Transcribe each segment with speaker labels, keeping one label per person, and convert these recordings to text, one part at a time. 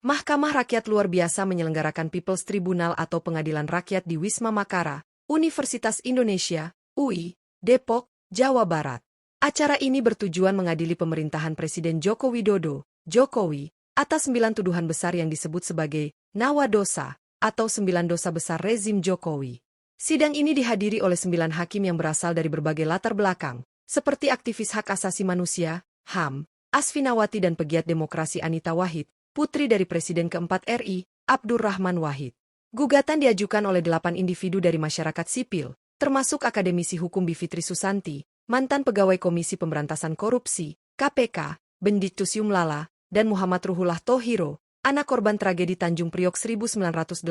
Speaker 1: Mahkamah Rakyat Luar Biasa menyelenggarakan People's Tribunal atau Pengadilan Rakyat di Wisma Makara, Universitas Indonesia, UI, Depok, Jawa Barat. Acara ini bertujuan mengadili pemerintahan Presiden Joko Widodo, Jokowi, atas 9 tuduhan besar yang disebut sebagai Nawa Dosa atau 9 dosa besar rezim Jokowi. Sidang ini dihadiri oleh 9 hakim yang berasal dari berbagai latar belakang, seperti aktivis hak asasi manusia, HAM, Asfinawati dan pegiat demokrasi Anita Wahid, putri dari Presiden keempat RI, Abdurrahman Wahid. Gugatan diajukan oleh 8 individu dari masyarakat sipil, termasuk akademisi hukum Bivitri Susanti, mantan pegawai Komisi Pemberantasan Korupsi, KPK, Benediktus Yumlala, dan Muhammad Ruhullah Tohiro, anak korban tragedi Tanjung Priok 1984.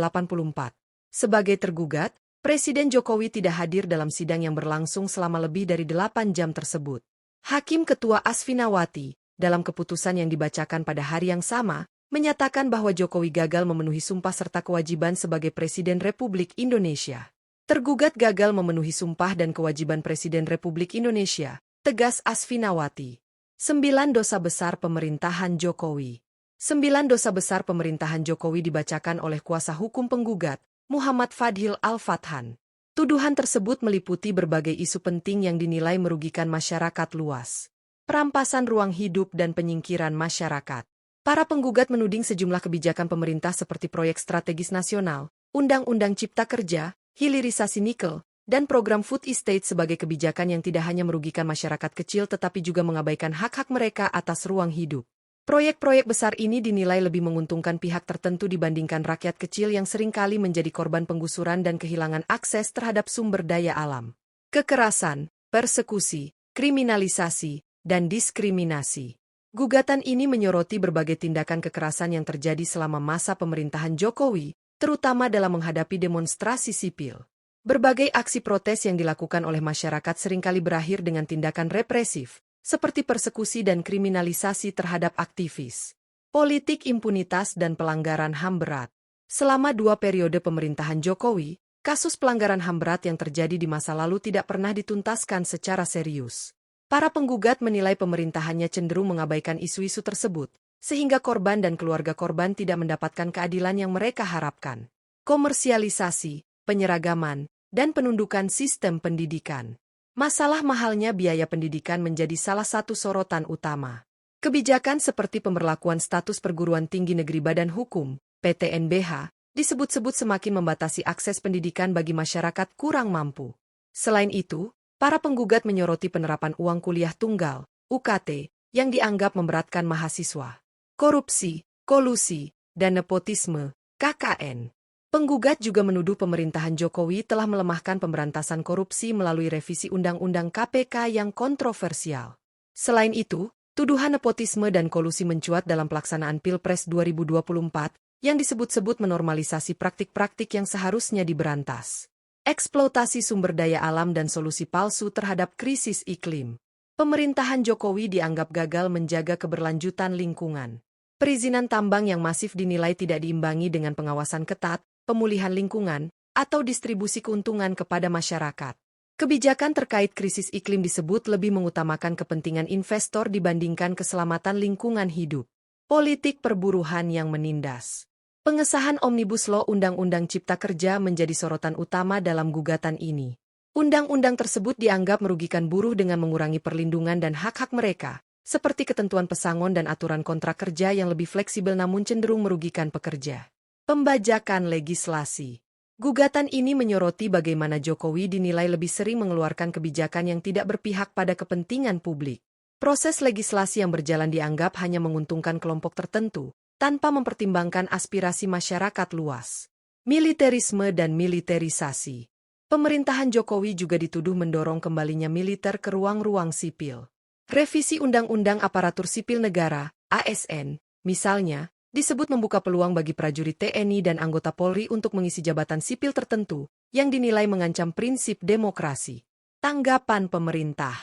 Speaker 1: Sebagai tergugat, Presiden Jokowi tidak hadir dalam sidang yang berlangsung selama lebih dari 8 jam tersebut. Hakim Ketua Asfinawati, dalam keputusan yang dibacakan pada hari yang sama, menyatakan bahwa Jokowi gagal memenuhi sumpah serta kewajiban sebagai Presiden Republik Indonesia. Tergugat gagal memenuhi sumpah dan kewajiban Presiden Republik Indonesia, tegas Asfinawati. 9 dosa besar pemerintahan Jokowi. 9 dosa besar pemerintahan Jokowi dibacakan oleh kuasa hukum penggugat, Muhammad Fadhil Al-Fathan. Tuduhan tersebut meliputi berbagai isu penting yang dinilai merugikan masyarakat luas. Perampasan ruang hidup dan penyingkiran masyarakat. Para penggugat menuding sejumlah kebijakan pemerintah seperti proyek strategis nasional, Undang-Undang Cipta Kerja, hilirisasi nikel, dan program food estate sebagai kebijakan yang tidak hanya merugikan masyarakat kecil tetapi juga mengabaikan hak-hak mereka atas ruang hidup. Proyek-proyek besar ini dinilai lebih menguntungkan pihak tertentu dibandingkan rakyat kecil yang seringkali menjadi korban penggusuran dan kehilangan akses terhadap sumber daya alam. Kekerasan, persekusi, kriminalisasi, dan diskriminasi. Gugatan ini menyoroti berbagai tindakan kekerasan yang terjadi selama masa pemerintahan Jokowi, terutama dalam menghadapi demonstrasi sipil. Berbagai aksi protes yang dilakukan oleh masyarakat seringkali berakhir dengan tindakan represif, seperti persekusi dan kriminalisasi terhadap aktivis. Politik impunitas dan pelanggaran HAM berat. Selama 2 periode pemerintahan Jokowi, kasus pelanggaran HAM berat yang terjadi di masa lalu tidak pernah dituntaskan secara serius. Para penggugat menilai pemerintahannya cenderung mengabaikan isu-isu tersebut, sehingga korban dan keluarga korban tidak mendapatkan keadilan yang mereka harapkan. Komersialisasi, penyeragaman, dan penundukan sistem pendidikan. Masalah mahalnya biaya pendidikan menjadi salah satu sorotan utama. Kebijakan seperti pemberlakuan status perguruan tinggi negeri Badan Hukum, PTNBH, disebut-sebut semakin membatasi akses pendidikan bagi masyarakat kurang mampu. Selain itu, para penggugat menyoroti penerapan uang kuliah tunggal, UKT, yang dianggap memberatkan mahasiswa. Korupsi, kolusi, dan nepotisme, KKN. Penggugat juga menuduh pemerintahan Jokowi telah melemahkan pemberantasan korupsi melalui revisi Undang-Undang KPK yang kontroversial. Selain itu, tuduhan nepotisme dan kolusi mencuat dalam pelaksanaan Pilpres 2024, yang disebut-sebut menormalisasi praktik-praktik yang seharusnya diberantas. Eksploitasi sumber daya alam dan solusi palsu terhadap krisis iklim. Pemerintahan Jokowi dianggap gagal menjaga keberlanjutan lingkungan. Perizinan tambang yang masif dinilai tidak diimbangi dengan pengawasan ketat, pemulihan lingkungan, atau distribusi keuntungan kepada masyarakat. Kebijakan terkait krisis iklim disebut lebih mengutamakan kepentingan investor dibandingkan keselamatan lingkungan hidup. Politik perburuhan yang menindas. Pengesahan Omnibus Law Undang-Undang Cipta Kerja menjadi sorotan utama dalam gugatan ini. Undang-undang tersebut dianggap merugikan buruh dengan mengurangi perlindungan dan hak-hak mereka, seperti ketentuan pesangon dan aturan kontrak kerja yang lebih fleksibel namun cenderung merugikan pekerja. Pembajakan legislasi. Gugatan ini menyoroti bagaimana Jokowi dinilai lebih sering mengeluarkan kebijakan yang tidak berpihak pada kepentingan publik. Proses legislasi yang berjalan dianggap hanya menguntungkan kelompok tertentu, tanpa mempertimbangkan aspirasi masyarakat luas. Militerisme dan militerisasi. Pemerintahan Jokowi juga dituduh mendorong kembalinya militer ke ruang-ruang sipil. Revisi Undang-Undang Aparatur Sipil Negara, ASN, misalnya, disebut membuka peluang bagi prajurit TNI dan anggota Polri untuk mengisi jabatan sipil tertentu, yang dinilai mengancam prinsip demokrasi. Tanggapan pemerintah.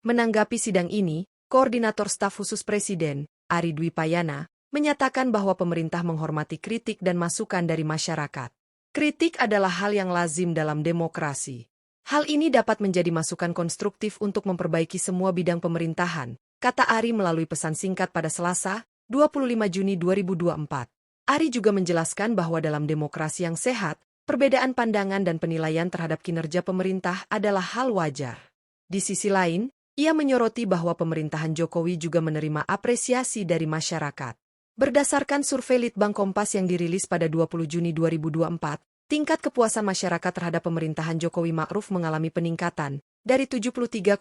Speaker 1: Menanggapi sidang ini, Koordinator Staf Khusus Presiden, Ari Dwi Payana, menyatakan bahwa pemerintah menghormati kritik dan masukan dari masyarakat. Kritik adalah hal yang lazim dalam demokrasi. Hal ini dapat menjadi masukan konstruktif untuk memperbaiki semua bidang pemerintahan, kata Ari melalui pesan singkat pada Selasa, 25 Juni 2024. Ari juga menjelaskan bahwa dalam demokrasi yang sehat, perbedaan pandangan dan penilaian terhadap kinerja pemerintah adalah hal wajar. Di sisi lain, ia menyoroti bahwa pemerintahan Jokowi juga menerima apresiasi dari masyarakat. Berdasarkan survei Litbang Kompas yang dirilis pada 20 Juni 2024, tingkat kepuasan masyarakat terhadap pemerintahan Jokowi Ma'ruf mengalami peningkatan, dari 73,59%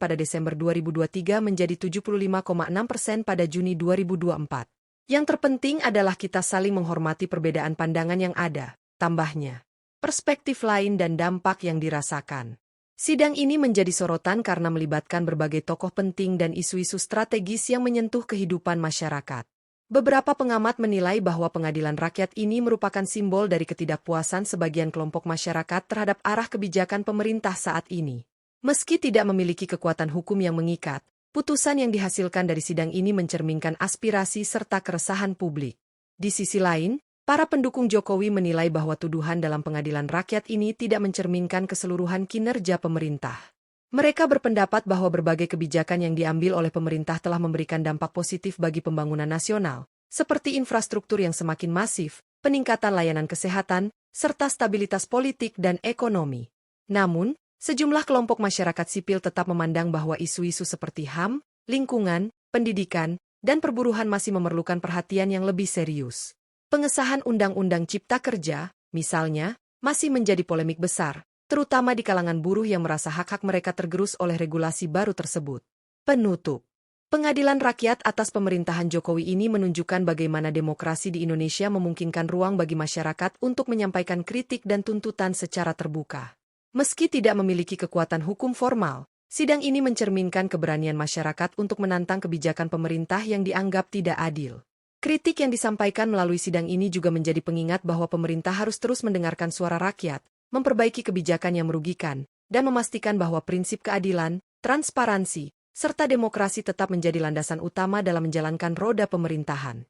Speaker 1: pada Desember 2023 menjadi 75,6% pada Juni 2024. Yang terpenting adalah kita saling menghormati perbedaan pandangan yang ada, tambahnya. Perspektif lain dan dampak yang dirasakan. Sidang ini menjadi sorotan karena melibatkan berbagai tokoh penting dan isu-isu strategis yang menyentuh kehidupan masyarakat. Beberapa pengamat menilai bahwa pengadilan rakyat ini merupakan simbol dari ketidakpuasan sebagian kelompok masyarakat terhadap arah kebijakan pemerintah saat ini. Meski tidak memiliki kekuatan hukum yang mengikat, putusan yang dihasilkan dari sidang ini mencerminkan aspirasi serta keresahan publik. Di sisi lain, para pendukung Jokowi menilai bahwa tuduhan dalam pengadilan rakyat ini tidak mencerminkan keseluruhan kinerja pemerintah. Mereka berpendapat bahwa berbagai kebijakan yang diambil oleh pemerintah telah memberikan dampak positif bagi pembangunan nasional, seperti infrastruktur yang semakin masif, peningkatan layanan kesehatan, serta stabilitas politik dan ekonomi. Namun, sejumlah kelompok masyarakat sipil tetap memandang bahwa isu-isu seperti HAM, lingkungan, pendidikan, dan perburuhan masih memerlukan perhatian yang lebih serius. Pengesahan Undang-Undang Cipta Kerja, misalnya, masih menjadi polemik besar, terutama di kalangan buruh yang merasa hak-hak mereka tergerus oleh regulasi baru tersebut. Penutup. Pengadilan Rakyat atas pemerintahan Jokowi ini menunjukkan bagaimana demokrasi di Indonesia memungkinkan ruang bagi masyarakat untuk menyampaikan kritik dan tuntutan secara terbuka. Meski tidak memiliki kekuatan hukum formal, sidang ini mencerminkan keberanian masyarakat untuk menantang kebijakan pemerintah yang dianggap tidak adil. Kritik yang disampaikan melalui sidang ini juga menjadi pengingat bahwa pemerintah harus terus mendengarkan suara rakyat, memperbaiki kebijakan yang merugikan, dan memastikan bahwa prinsip keadilan, transparansi, serta demokrasi tetap menjadi landasan utama dalam menjalankan roda pemerintahan.